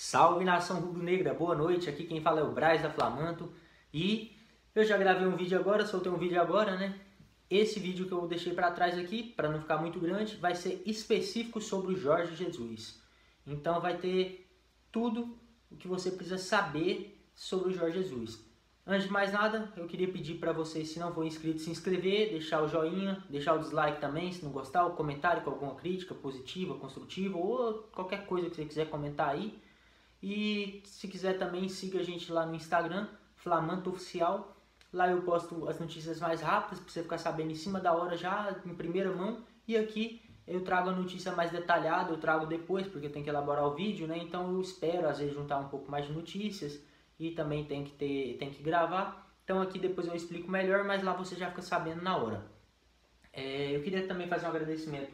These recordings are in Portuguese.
Salve nação rubro-negra, boa noite, aqui quem fala é o Braz da Flamanto e eu já gravei um vídeo agora, soltei um vídeo agora, né? Esse vídeo que eu deixei para trás aqui, para não ficar muito grande, vai ser específico sobre o Jorge Jesus. Então vai ter tudo o que você precisa saber sobre o Jorge Jesus. Antes de mais nada, eu queria pedir para vocês, se não for inscrito, se inscrever, deixar o joinha, deixar o dislike também, se não gostar, o comentário com alguma crítica positiva, construtiva ou qualquer coisa que você quiser comentar aí. E se quiser também, siga a gente lá no Instagram, Flamanto Oficial. Lá eu posto as notícias mais rápidas, para você ficar sabendo em cima da hora já, em primeira mão. E aqui eu trago a notícia mais detalhada, eu trago depois, porque eu tenho que elaborar o vídeo, né? Então eu espero, às vezes, juntar um pouco mais de notícias. E também tem que gravar. Então aqui depois eu explico melhor, mas lá você já fica sabendo na hora. Eu queria também fazer um agradecimento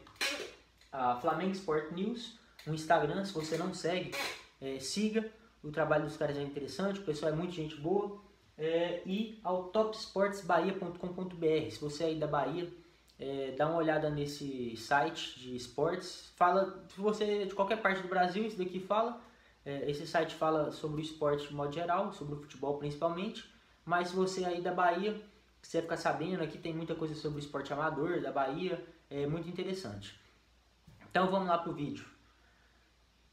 a Flamengo Sport News, no Instagram. Se você não segue, siga. O trabalho dos caras é interessante, o pessoal é muito gente boa. E ao topsportsbahia.com.br. Se você é aí da Bahia, dá uma olhada nesse site de esportes. Fala, se você é de qualquer parte do Brasil, isso daqui fala. Esse site fala sobre o esporte de modo geral, sobre o futebol principalmente. Mas se você é aí da Bahia, você vai ficar sabendo, aqui tem muita coisa sobre o esporte amador da Bahia, é muito interessante. Então vamos lá pro vídeo.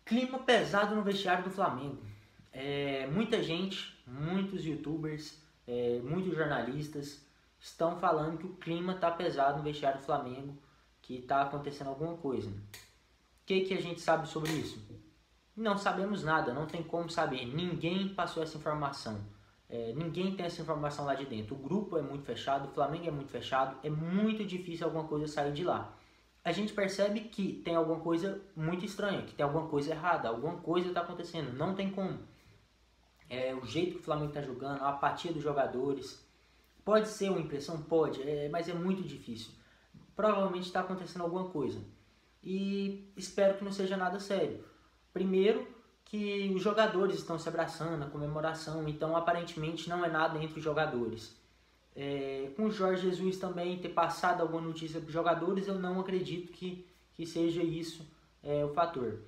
Clima pesado no vestiário do Flamengo. Muita gente, muitos youtubers, muitos jornalistas estão falando que o clima está pesado no vestiário do Flamengo, que está acontecendo alguma coisa. O que a gente sabe sobre isso? Não sabemos nada, não tem como saber. Ninguém passou essa informação. Ninguém tem essa informação lá de dentro. O grupo é muito fechado, o Flamengo é muito fechado, é muito difícil alguma coisa sair de lá. A gente percebe que tem alguma coisa muito estranha, que tem alguma coisa errada, alguma coisa está acontecendo, não tem como. O jeito que o Flamengo está jogando, a apatia dos jogadores, pode ser uma impressão? Pode, mas é muito difícil. Provavelmente está acontecendo alguma coisa e espero que não seja nada sério. Primeiro, que os jogadores estão se abraçando na comemoração, então aparentemente não é nada entre os jogadores. Com o Jorge Jesus também ter passado alguma notícia para os jogadores, eu não acredito que seja isso o fator.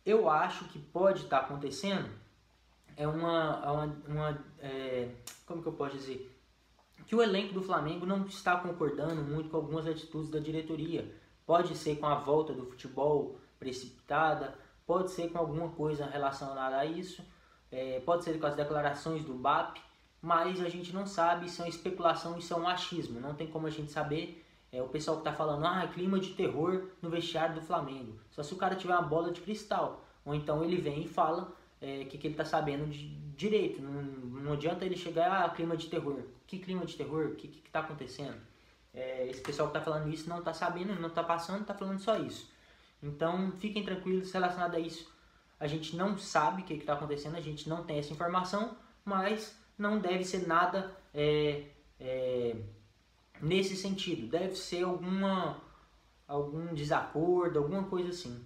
Eu acho que pode estar acontecendo como que eu posso dizer? Que o elenco do Flamengo não está concordando muito com algumas atitudes da diretoria. Pode ser com a volta do futebol precipitada, pode ser com alguma coisa relacionada a isso, pode ser com as declarações do Mbappé, mas a gente não sabe, isso é uma especulação, isso é um achismo, não tem como a gente saber. O pessoal que está falando, clima de terror no vestiário do Flamengo, só se o cara tiver uma bola de cristal, ou então ele vem e fala que ele está sabendo direito, não adianta ele chegar, clima de terror. Que clima de terror? O que está acontecendo? Esse pessoal que está falando isso não está sabendo, não está passando, está falando só isso. Então fiquem tranquilos relacionado a isso. A gente não sabe o que está acontecendo, a gente não tem essa informação, mas não deve ser nada nesse sentido. Deve ser algum desacordo, alguma coisa assim.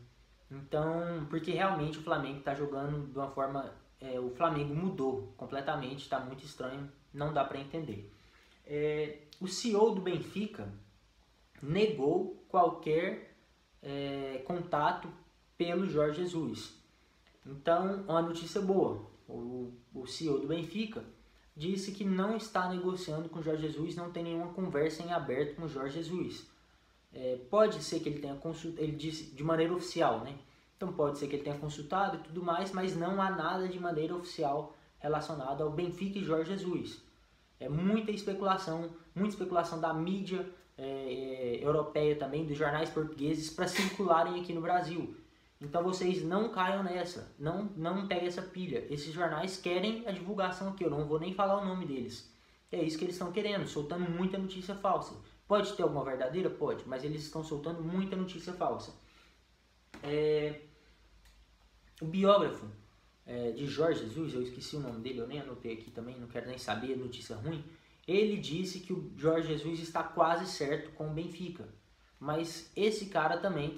Então, porque realmente o Flamengo está jogando de uma forma... o Flamengo mudou completamente, está muito estranho, não dá para entender. O CEO do Benfica negou qualquer contato pelo Jorge Jesus. Então, uma notícia boa. O CEO do Benfica disse que não está negociando com o Jorge Jesus, não tem nenhuma conversa em aberto com o Jorge Jesus. Pode ser que ele tenha consultado, ele disse de maneira oficial, né? Então pode ser que ele tenha consultado e tudo mais, mas não há nada de maneira oficial relacionado ao Benfica e Jorge Jesus. Muita especulação da mídia europeia também, dos jornais portugueses, para circularem aqui no Brasil. Então vocês não caiam nessa, não peguem essa pilha. Esses jornais querem a divulgação aqui, eu não vou nem falar o nome deles. É isso que eles estão querendo, soltando muita notícia falsa. Pode ter alguma verdadeira? Pode, mas eles estão soltando muita notícia falsa. O biógrafo de Jorge Jesus, eu esqueci o nome dele, eu nem anotei aqui também, não quero nem saber, notícia ruim. Ele disse que o Jorge Jesus está quase certo com o Benfica. Mas esse cara também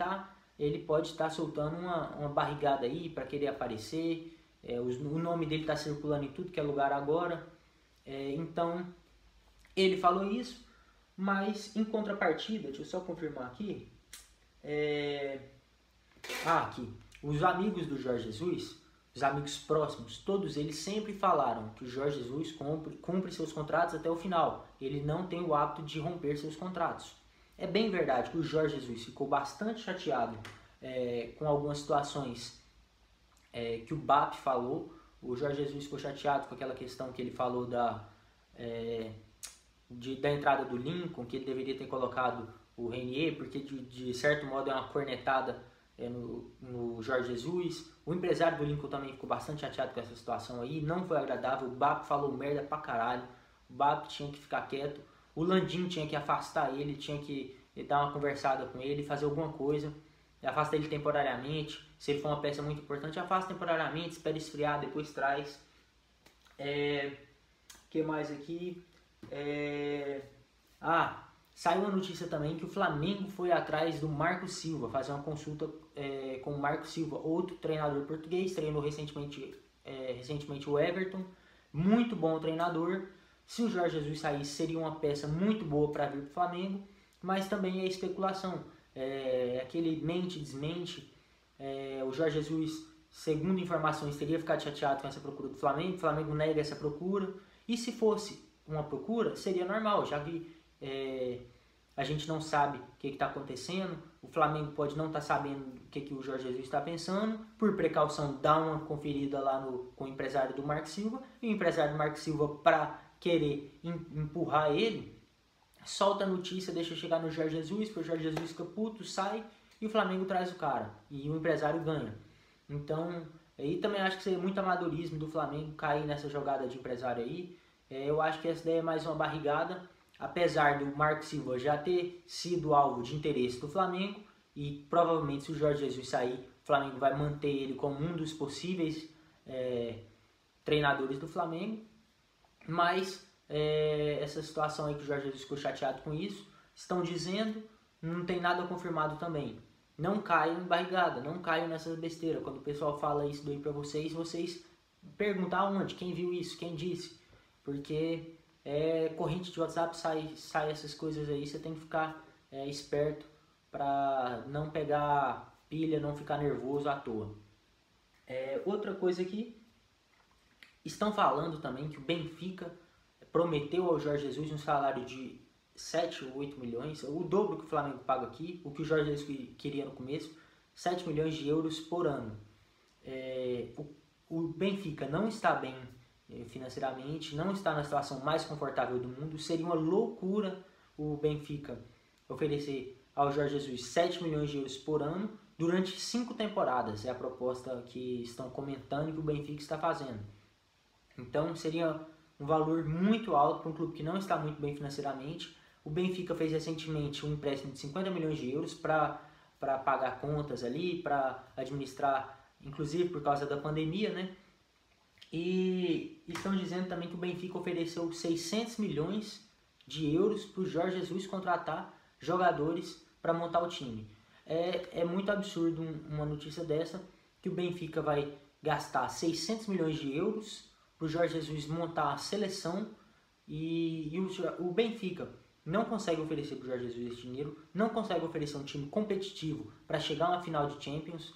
ele pode estar soltando uma barrigada aí para querer aparecer. O nome dele está circulando em tudo que é lugar agora. Então, ele falou isso. Mas, em contrapartida, deixa eu só confirmar aqui. Aqui. Os amigos do Jorge Jesus os amigos próximos, todos eles sempre falaram que o Jorge Jesus cumpre seus contratos até o final. Ele não tem o hábito de romper seus contratos. É bem verdade que o Jorge Jesus ficou bastante chateado com algumas situações que o BAP falou. O Jorge Jesus ficou chateado com aquela questão que ele falou da entrada do Lincoln, que ele deveria ter colocado o Renier, porque de certo modo é uma cornetada no Jorge Jesus. O empresário do Lincoln também ficou bastante chateado com essa situação aí, não foi agradável. O BAP falou merda pra caralho, o BAP tinha que ficar quieto, o Landim tinha que afastar ele, tinha que dar uma conversada com ele, fazer alguma coisa, afasta ele temporariamente. Se ele for uma peça muito importante, afasta temporariamente, espera esfriar, depois traz. Que mais aqui? Saiu uma notícia também que o Flamengo foi atrás do Marco Silva, fazer uma consulta com o Marco Silva, outro treinador português, treinou recentemente o Everton, muito bom treinador. Se o Jorge Jesus saísse, seria uma peça muito boa para vir para o Flamengo, mas também é especulação, aquele mente-desmente. O Jorge Jesus, segundo informações, teria ficado chateado com essa procura do Flamengo, o Flamengo nega essa procura, e se fosse uma procura, seria normal, já que a gente não sabe o que está acontecendo, o Flamengo pode não estar sabendo o que o Jorge Jesus está pensando, por precaução dá uma conferida lá com o empresário do Marco Silva, e o empresário do Marco Silva, para querer empurrar ele, solta a notícia, deixa chegar no Jorge Jesus, porque o Jorge Jesus fica puto, sai, e o Flamengo traz o cara, e o empresário ganha. Então, aí também acho que seria muito amadorismo do Flamengo cair nessa jogada de empresário aí. Eu acho que essa ideia é mais uma barrigada, apesar do Marco Silva já ter sido alvo de interesse do Flamengo, e provavelmente se o Jorge Jesus sair, o Flamengo vai manter ele como um dos possíveis treinadores do Flamengo, mas essa situação aí que o Jorge Jesus ficou chateado com isso, estão dizendo, não tem nada confirmado também. Não caiam em barrigada, não caiam nessas besteiras. Quando o pessoal fala isso daí pra vocês perguntam aonde, quem viu isso, quem disse, porque corrente de WhatsApp sai essas coisas aí, você tem que ficar esperto para não pegar pilha, não ficar nervoso à toa. Outra coisa aqui, estão falando também que o Benfica prometeu ao Jorge Jesus um salário de 7 ou 8 milhões, o dobro que o Flamengo paga aqui, o que o Jorge Jesus queria no começo, 7 milhões de euros por ano. O Benfica não está bem financeiramente, não está na situação mais confortável do mundo. Seria uma loucura o Benfica oferecer ao Jorge Jesus 7 milhões de euros por ano durante 5 temporadas. É a proposta que estão comentando que o Benfica está fazendo. Então seria um valor muito alto para um clube que não está muito bem financeiramente. O Benfica fez recentemente um empréstimo de 50 milhões de euros para pagar contas ali, para administrar, inclusive por causa da pandemia, né? E estão dizendo também que o Benfica ofereceu 600 milhões de euros para o Jorge Jesus contratar jogadores para montar o time. É muito absurdo uma notícia dessa, que o Benfica vai gastar 600 milhões de euros para o Jorge Jesus montar a seleção e o Benfica não consegue oferecer para o Jorge Jesus esse dinheiro, não consegue oferecer um time competitivo para chegar a uma final de Champions,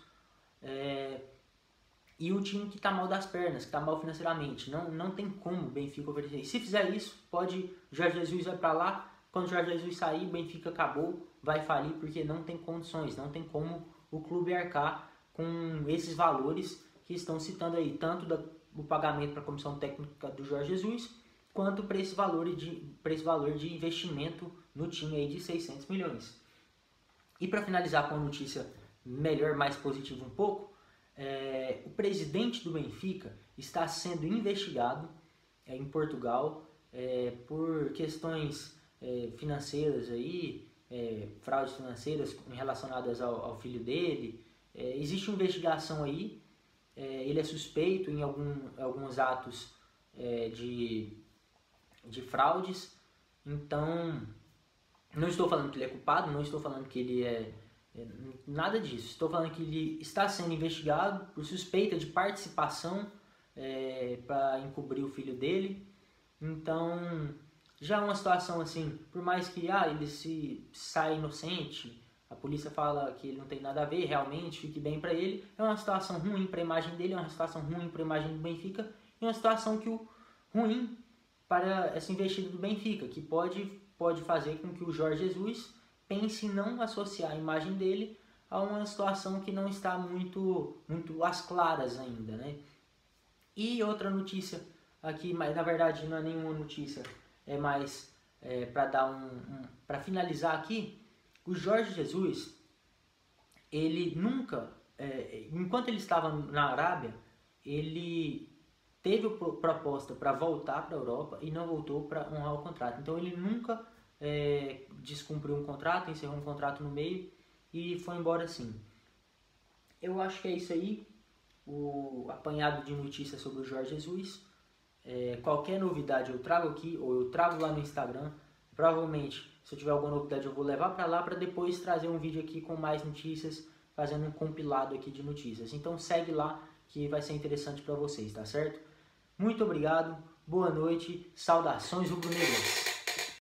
e o time que está mal das pernas, que está mal financeiramente, não tem como o Benfica oferecer. Se fizer isso, o Jorge Jesus vai para lá, quando o Jorge Jesus sair, o Benfica acabou, vai falir, porque não tem condições, não tem como o clube arcar com esses valores que estão citando aí, tanto o pagamento para a comissão técnica do Jorge Jesus, quanto para esse valor de investimento no time aí de 600 milhões. E para finalizar com uma notícia melhor, mais positiva um pouco, o presidente do Benfica está sendo investigado em Portugal por questões financeiras aí, fraudes financeiras relacionadas ao filho dele. Existe uma investigação aí, ele é suspeito em alguns atos de fraudes. Então, não estou falando que ele é culpado, não estou falando que ele nada disso. Estou falando que ele está sendo investigado por suspeita de participação para encobrir o filho dele. Então, já é uma situação assim, por mais que ele se saia inocente, A polícia fala que ele não tem nada a ver, realmente, fique bem para ele. É uma situação ruim para a imagem dele, é uma situação ruim para a imagem do Benfica, e uma situação ruim para essa investida do Benfica, que pode fazer com que o Jorge Jesus pense em não associar a imagem dele a uma situação que não está muito às claras ainda, né? E outra notícia aqui, mas na verdade não é nenhuma notícia, é mais para dar para finalizar aqui, o Jorge Jesus, ele nunca, enquanto ele estava na Arábia, ele teve proposta para voltar para a Europa e não voltou para honrar o contrato. Então ele nunca descumpriu um contrato, encerrou um contrato no meio e foi embora assim. Eu acho que é isso aí, o apanhado de notícias sobre o Jorge Jesus. Qualquer novidade eu trago aqui, ou eu trago lá no Instagram. Provavelmente, se eu tiver alguma novidade, eu vou levar para lá para depois trazer um vídeo aqui com mais notícias, fazendo um compilado aqui de notícias. Então segue lá que vai ser interessante para vocês, tá certo? Muito obrigado, boa noite, saudações rubro-negras.